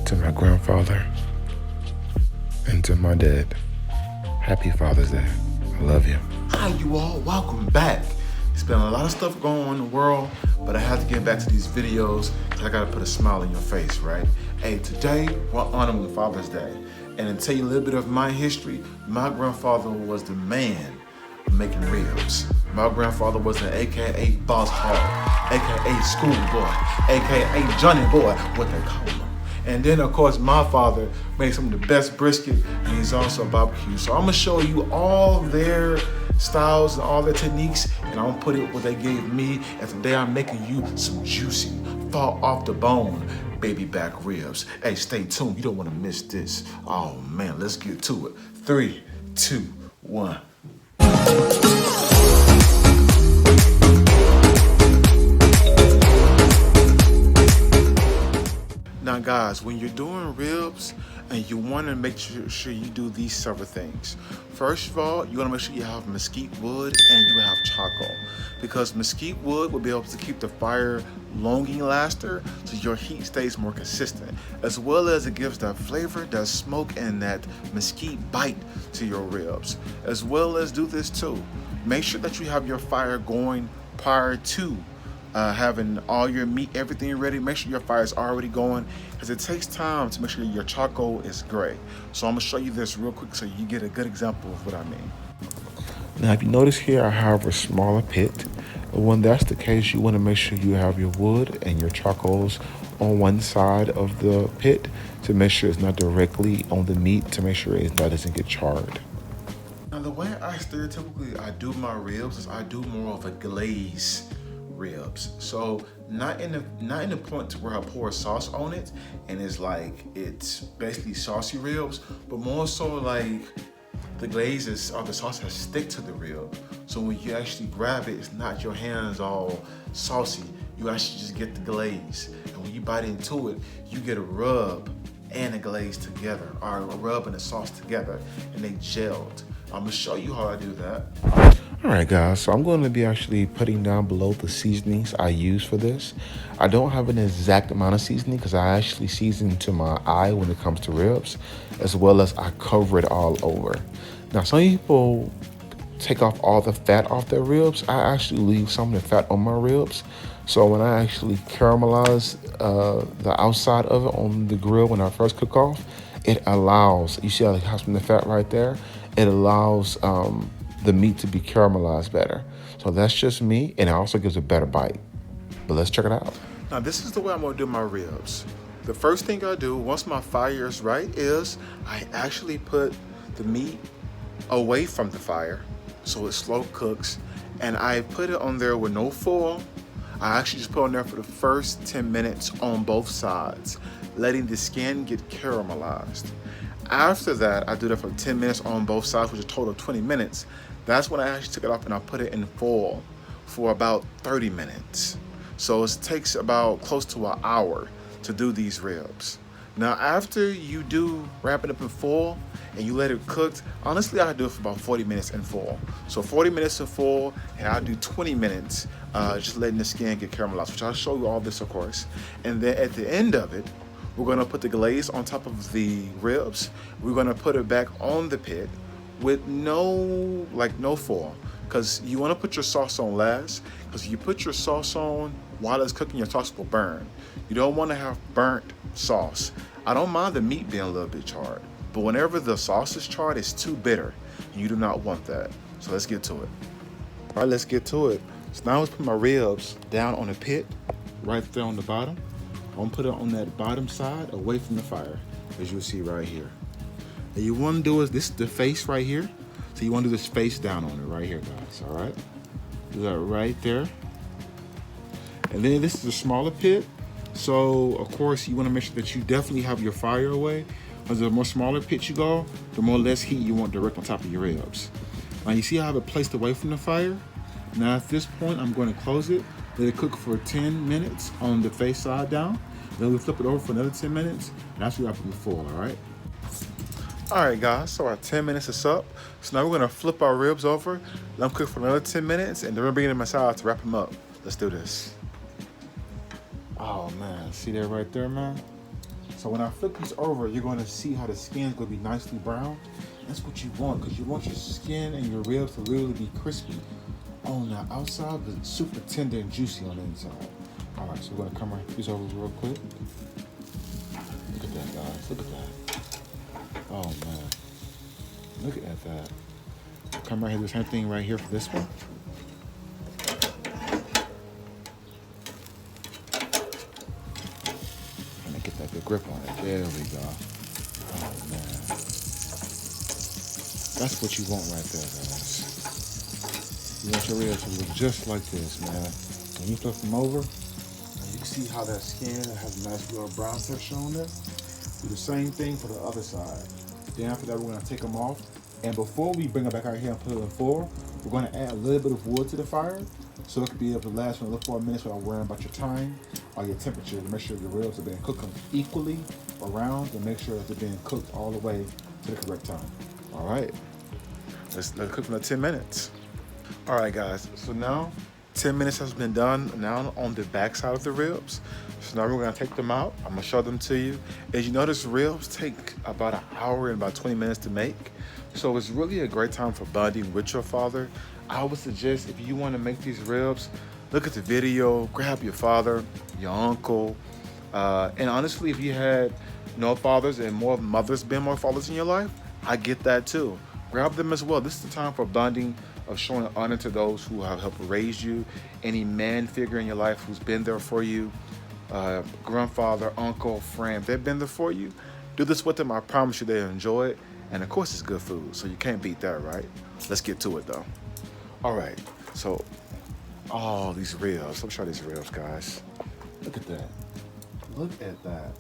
to my grandfather, and to my dad. Happy Father's Day. I love you. Hi, you all. Welcome back. There's been a lot of stuff going on in the world, but I have to get back to these videos because I got to put a smile on your face, right? Hey, today we're honoring Father's Day. And to tell you a little bit of my history, my grandfather was the man making ribs. My grandfather was an AKA boss hog, AKA schoolboy, AKA Johnny boy, what they call him. And then of course my father made some of the best brisket, and he's also a barbecue. So I'm gonna show you all their styles and all their techniques, and I'm gonna put it what they gave me. And today I'm making you some juicy, fall off the bone baby back ribs. Hey, stay tuned, you don't wanna miss this. Oh man, let's get to it. 3, 2, 1. Now guys, when you're doing ribs and you want to make sure you do these several things. First of all, you want to make sure you have mesquite wood and you have charcoal, because mesquite wood will be able to keep the fire longing laster so your heat stays more consistent, as well as it gives that flavor, that smoke, and that mesquite bite to your ribs. As well as do this too, make sure that you have your fire going prior to having all your meat, everything ready. Make sure your fire is already going, because it takes time to make sure your charcoal is gray. So I'm gonna show you this real quick so you get a good example of what I mean. Now, if you notice here, I have a smaller pit. When that's the case, you want to make sure you have your wood and your charcoals on one side of the pit to make sure it's not directly on the meat, to make sure that doesn't get charred. Now, the way I do my ribs is I do more of a glaze ribs. So not in the point to where I pour sauce on it and it's basically saucy ribs, but more so like the glazes or the sauce has stick to the rib. So when you actually grab it, it's not your hands all saucy. You actually just get the glaze. And when you bite into it, you get a rub and a glaze together, or a rub and a sauce together, and they gelled. I'm gonna show you how I do that. All right, guys, so I'm going to be actually putting down below the seasonings I use for this. I don't have an exact amount of seasoning because I actually season to my eye when it comes to ribs, as well as I cover it all over. Now, some people take off all the fat off their ribs. I actually leave some of the fat on my ribs. So when I actually caramelize the outside of it on the grill when I first cook off, it allows, you see how it has some of the fat right there? It allows the meat to be caramelized better. So that's just me, and it also gives a better bite. But let's check it out. Now this is the way I'm gonna do my ribs. The first thing I do once my fire is right is I actually put the meat away from the fire so it slow cooks, and I put it on there with no foil. I actually just put it on there for the first 10 minutes on both sides, letting the skin get caramelized. After that, I do that for 10 minutes on both sides, which is a total of 20 minutes. That's when I actually took it off and I put it in foil for about 30 minutes. So it takes about close to an hour to do these ribs. Now, after you do wrap it up in foil and you let it cook, honestly, I do it for about 40 minutes in foil. So 40 minutes in foil, and I'll do 20 minutes just letting the skin get caramelized, which I'll show you all this, of course. And then at the end of it, we're gonna put the glaze on top of the ribs. We're gonna put it back on the pit with no foil, because you wanna put your sauce on last, because if you put your sauce on while it's cooking, your sauce will burn. You don't wanna have burnt sauce. I don't mind the meat being a little bit charred, but whenever the sauce is charred, it's too bitter, and you do not want that. So let's get to it. All right, let's get to it. So now let's put my ribs down on the pit, right there on the bottom. I'm gonna put it on that bottom side away from the fire, as you'll see right here. And you wanna do is, this is the face right here. So you wanna do this face down on it right here, guys, all right? Do that right there. And then this is a smaller pit. So of course you wanna make sure that you definitely have your fire away, because the more smaller pit you go, the more less heat you want direct on top of your ribs. Now you see how I have it placed away from the fire? Now at this point, I'm gonna close it, let it cook for 10 minutes on the face side down. Then we flip it over for another 10 minutes, and that's what I put before, all right? All right, guys, so our 10 minutes is up. So now we're gonna flip our ribs over, let them cook for another 10 minutes, and then we're bringing them aside to wrap them up. Let's do this. Oh man, see that right there, man? So when I flip these over, you're going to see how the skin's going to be nicely brown. That's what you want, because you want your skin and your ribs to really be crispy on the outside, but super tender and juicy on the inside. All right, so we're gonna come right these over real quick. Look at that, guys. Look at that. Oh man, look at that. Come right here. The same thing right here for this one. Trying to get that good grip on it. There we go. Oh man, that's what you want right there, guys. You want your ribs to look just like this, man. When you flip them over, you can see how that skin has a nice little brown texture on there. Do the same thing for the other side. Then after that, we're gonna take them off. And before we bring it back out here and put it in foil, we're gonna add a little bit of wood to the fire so it can be able to last for another 4 minutes without worrying about your time or your temperature to make sure your ribs are being cooked equally around and make sure that they're being cooked all the way to the correct time. All right, let's let it cook for another 10 minutes. All right, guys, so now 10 minutes has been done now on the back side of the ribs. So now we're gonna take them out. I'm gonna show them to you. As you notice, ribs take about an hour and about 20 minutes to make. So it's really a great time for bonding with your father. I would suggest if you wanna make these ribs, look at the video, grab your father, your uncle. And honestly, if you had no fathers and more mothers, been more fathers in your life, I get that too. Grab them as well. This is the time for bonding, of showing honor to those who have helped raise you, any man figure in your life who's been there for you, grandfather, uncle, friend, they've been there for you. Do this with them. I promise you they'll enjoy it. And of course, it's good food, so you can't beat that, right? Let's get to it though. All right, so, oh, these ribs. Let me show these ribs, guys. Look at that. Look at that.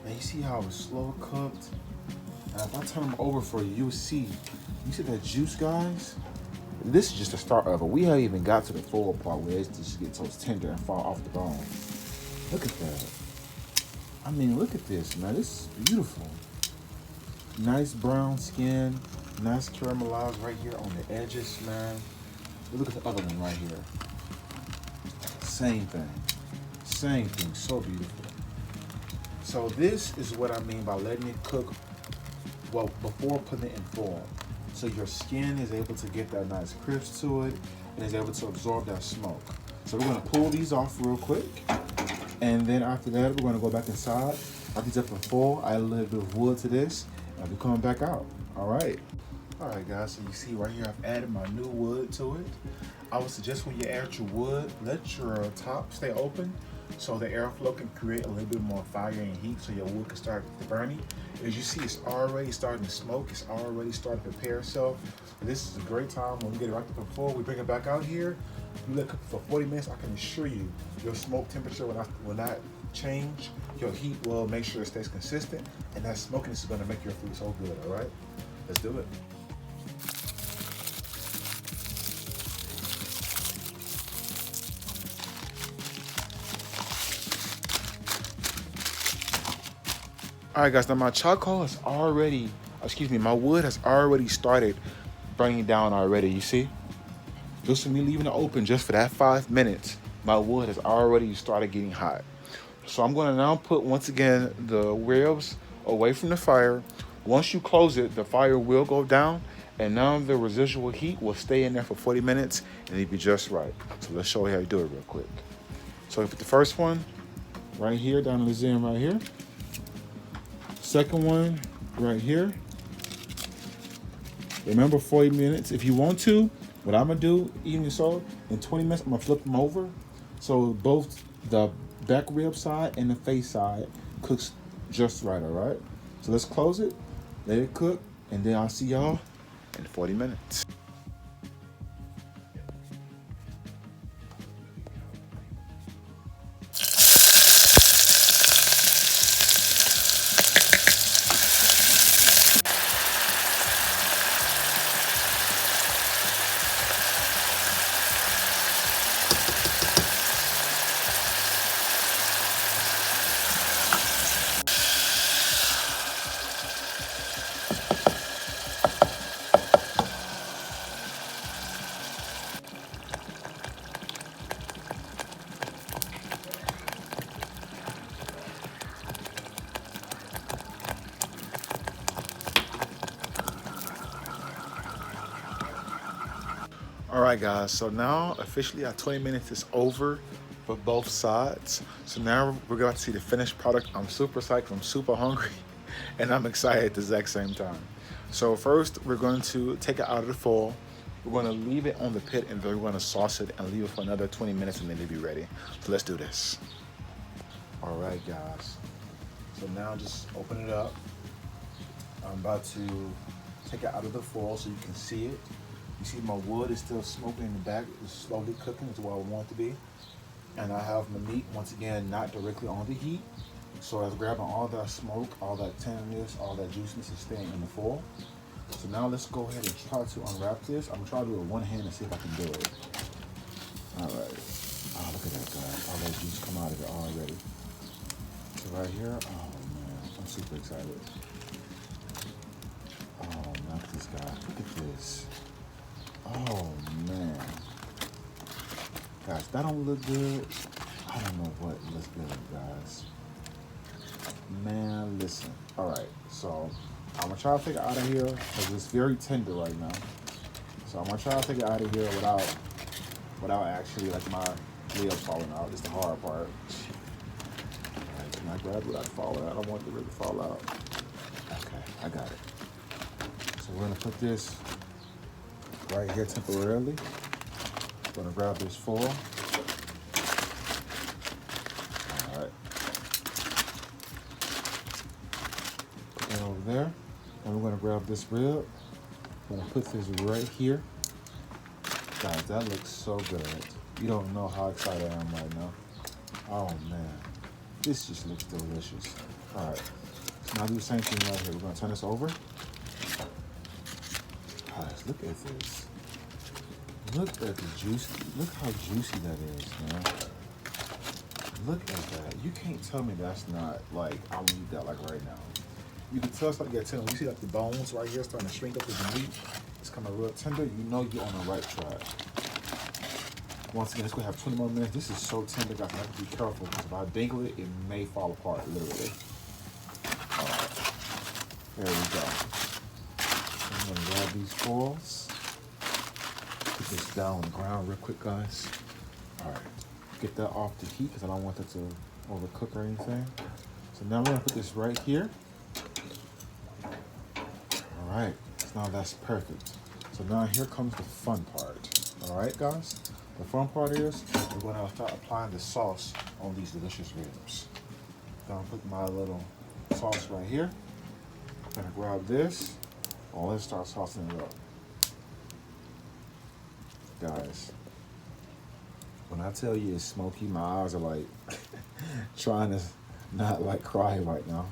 Now you see how it's slow cooked? Now if I turn them over for you, you'll see. You see that juice, guys? This is just the start of it. We haven't even got to the full part where it just gets so tender and fall off the bone. Look at that. I mean, look at this, man. This is beautiful. Nice brown skin, nice caramelized right here on the edges, man. Look at the other one right here. Same thing. Same thing. So beautiful. So this is what I mean by letting it cook, well, before putting it in foil. So your skin is able to get that nice crisp to it and is able to absorb that smoke. So we're gonna pull these off real quick. And then after that, we're gonna go back inside. After these up in foil, add a little bit of wood to this, and I'll be coming back out. All right. All right, guys, so you see right here, I've added my new wood to it. I would suggest when you add your wood, let your top stay open so the airflow can create a little bit more fire and heat so your wood can start burning. As you see, it's already starting to smoke. It's already starting to prepare itself. And this is a great time when we get it right up before we bring it back out here. You let it cook for 40 minutes. I can assure you, your smoke temperature will not change. Your heat will make sure it stays consistent. And that smokiness is going to make your food so good, all right? Let's do it. All right, guys, now my charcoal has already, my wood has already started burning down already, you see? Just from me leaving it open just for that 5 minutes, my wood has already started getting hot. So I'm gonna now put, once again, the ribs away from the fire. Once you close it, the fire will go down, and now the residual heat will stay in there for 40 minutes, and it'll be just right. So let's show you how you do it real quick. So we put the first one right here, down in the zone right here. Second one right here. Remember 40 minutes. If you want to, what I'm gonna do, even so, in 20 minutes, I'm gonna flip them over. So both the back rib side and the face side cooks just right, all right? So let's close it, let it cook, and then I'll see y'all in 40 minutes. right, guys. So now officially our 20 minutes is over for both sides. So now we're going to see the finished product. I'm super psyched. I'm super hungry, and I'm excited at the exact same time. So first, we're going to take it out of the foil. We're going to leave it on the pit, and then we're going to sauce it and leave it for another 20 minutes, and then it'll be ready. So let's do this. All right, guys. So now just open it up. I'm about to take it out of the foil so you can see it. You see my wood is still smoking in the back. It's slowly cooking. It's where I want it to be. And I have my meat, once again, not directly on the heat. So I was grabbing all that smoke, all that tenderness, all that juiciness is staying in the foil. So now let's go ahead and try to unwrap this. I'm gonna try to do it with one hand and see if I can do it. All right. Oh, look at that, guys. All that juice come out of it already. So right here, oh man, I'm super excited. Oh, not this guy. Look at this. Oh man. Guys, that don't look good. I don't know what looks good, guys. Man, listen. All right, so I'm gonna try to take it out of here because it's very tender right now. So I'm gonna try to take it out of here without actually like my ribs falling out. It's the hard part. All right, can I grab it without falling out? I don't want the rib to fall out. Okay, I got it. So we're gonna put this right here temporarily. Gonna grab this foil. All right. Put that over there. And we're gonna grab this rib. I'm gonna put this right here. Guys, that looks so good. You don't know how excited I am right now. Oh man, this just looks delicious. All right, so now do the same thing right here. We're gonna turn this over. Guys, look at this. Look at the juice. Look how juicy that is, man. Look at that. You can't tell me that's not like, I want to eat that like right now. You can tell it's like get tender. You see like the bones right here starting to shrink up with the meat. It's coming real tender. You know you're on the right track. Once again, it's gonna have 20 more minutes. This is so tender, guys. I have to be careful because if I dangle it, it may fall apart, literally. All right. There we go. I'm gonna grab these foils. Put this down on the ground real quick, guys. All right. Get that off the heat because I don't want that to overcook or anything. So now I'm gonna put this right here. All right. So now that's perfect. So now here comes the fun part. All right, guys. The fun part is we're going to start applying the sauce on these delicious ribs. I'm going to put my little sauce right here. I'm going to grab this. Oh, let's start saucing it up. Guys, when I tell you it's smoky, my eyes are like trying to not like cry right now.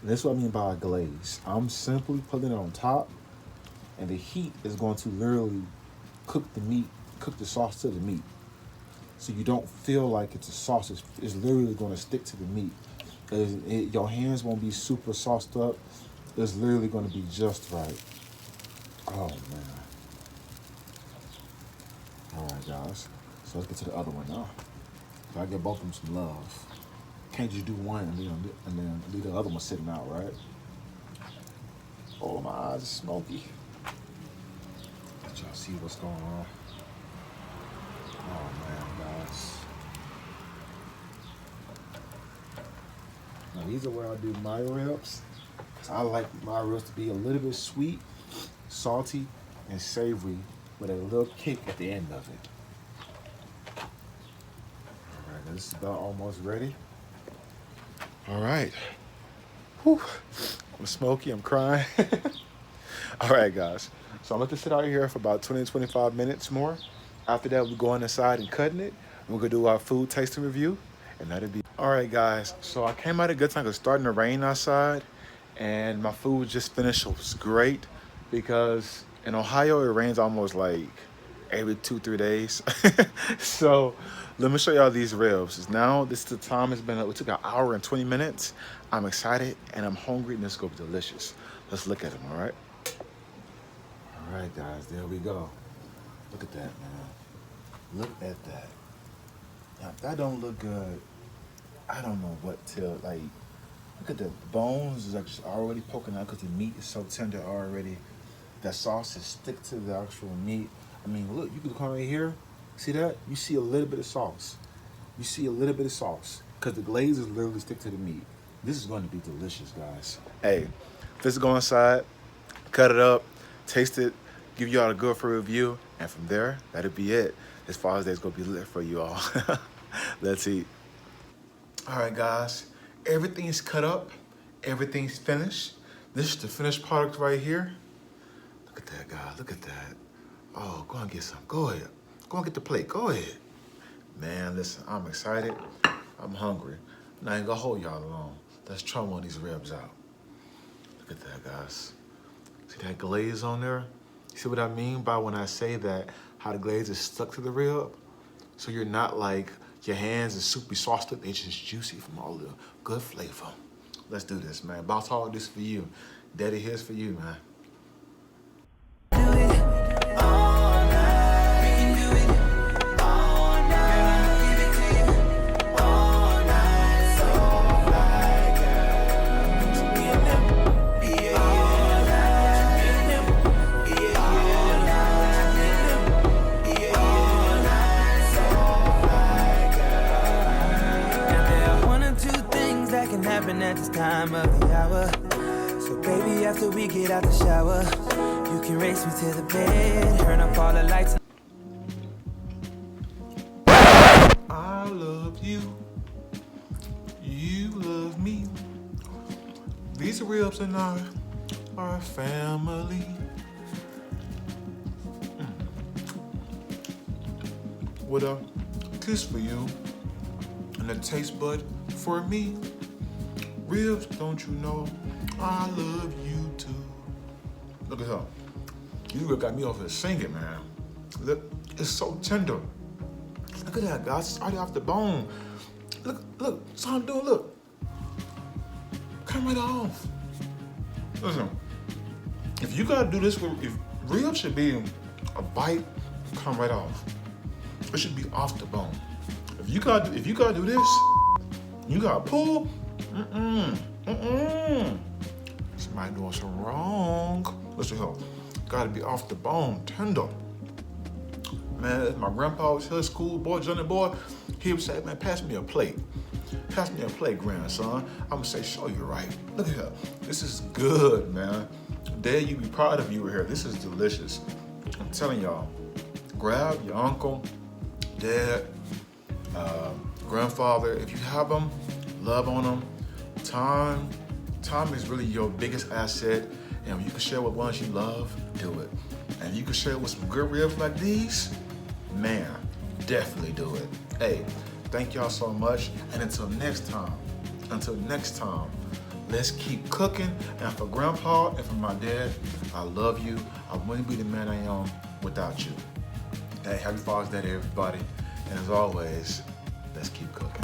And that's what I mean by a glaze. I'm simply putting it on top, and the heat is going to literally cook the meat, cook the sauce to the meat. So you don't feel like it's a sauce. It's literally going to stick to the meat. Your hands won't be super sauced up. It's literally going to be just right. Oh, man. All right, guys. So let's get to the other one now. So I give both of them some love. Can't just do one and then leave the other one sitting out, right? Oh, my eyes are smoky. Let y'all see what's going on. Oh man, guys. Now these are where I do my ribs. I like my ribs to be a little bit sweet, salty, and savory with a little kick at the end of it. All right, this is about almost ready. All right. Whew. I'm smoky, I'm crying. All right, guys. So I'm going to sit out here for about 20 to 25 minutes more. After that, we're going inside and cutting it. And we're going to do our food tasting review. And that'll be... All right, guys. So I came out at a good time because it's starting to rain outside. And my food just finished. So it was great because in Ohio, it rains almost like every 2-3 days. So let me show y'all these ribs. Now, this is the time it's been... It took an hour and 20 minutes. I'm excited and I'm hungry and this is going to be delicious. Let's look at them, all right? All right, guys, there we go. Look at that, man. Look at that. Now, if that don't look good, I don't know what to, like, look at the bones is like already poking out because the meat is so tender already. that sauce is stick to the actual meat. I mean, look, you can come right here. See that? You see a little bit of sauce. You see a little bit of sauce because the glaze is literally stick to the meat. This is going to be delicious, guys. Hey, let's go inside, cut it up, taste it, give you all a good for review, and from there, that'll be it. As far as that's gonna be lit for you all. Let's eat. All right, guys, everything's cut up, everything's finished. This is the finished product right here. Look at that, guys, look at that. Oh, go and get some, go ahead. Go and get the plate, go ahead. Man, listen, I'm excited, I'm hungry. Now I ain't gonna hold y'all long. Let's try one of these ribs out. Look at that, guys. See that glaze on there? See what I mean by when I say that, how the glaze is stuck to the rib? So you're not like, your hands are super sauced up, they're just juicy from all the good flavor. Let's do this, man. Boss Hog, this for you. Daddy, here's for you, man. At this time of the hour. So baby, after we get out the shower, you can race me to the bed, turn up all the lights. I love you, you love me. These ribs and I are family. With a kiss for you and a taste bud for me. Ribs, don't you know I love you too. Look at her. You really got me over here singing, man. Look, it's so tender. Look at that, guys. It's already off the bone. Look, that's all I'm doing, look. Come right off. Listen, if you gotta do this, if ribs should be a bite, come right off. It should be off the bone. If you gotta do this, you gotta pull. Somebody doing something wrong. Listen here, gotta be off the bone, tender. Man, my grandpa was here, school boy, Johnny boy. He would say, man, pass me a plate. Pass me a plate, grandson. I'm gonna say, show you right. Look at her. This is good, man. Dad, you be proud of you here. This is delicious. I'm telling y'all, grab your uncle, dad, grandfather. If you have them, love on them. Time is really your biggest asset, and when you can share with ones you love, do it. And you can share with some good ribs like these, man, definitely do it. Hey, thank y'all so much, and until next time, let's keep cooking. And for Grandpa and for my dad, I love you. I wouldn't be the man I am without you. Hey, happy Father's Day to everybody, and as always, let's keep cooking.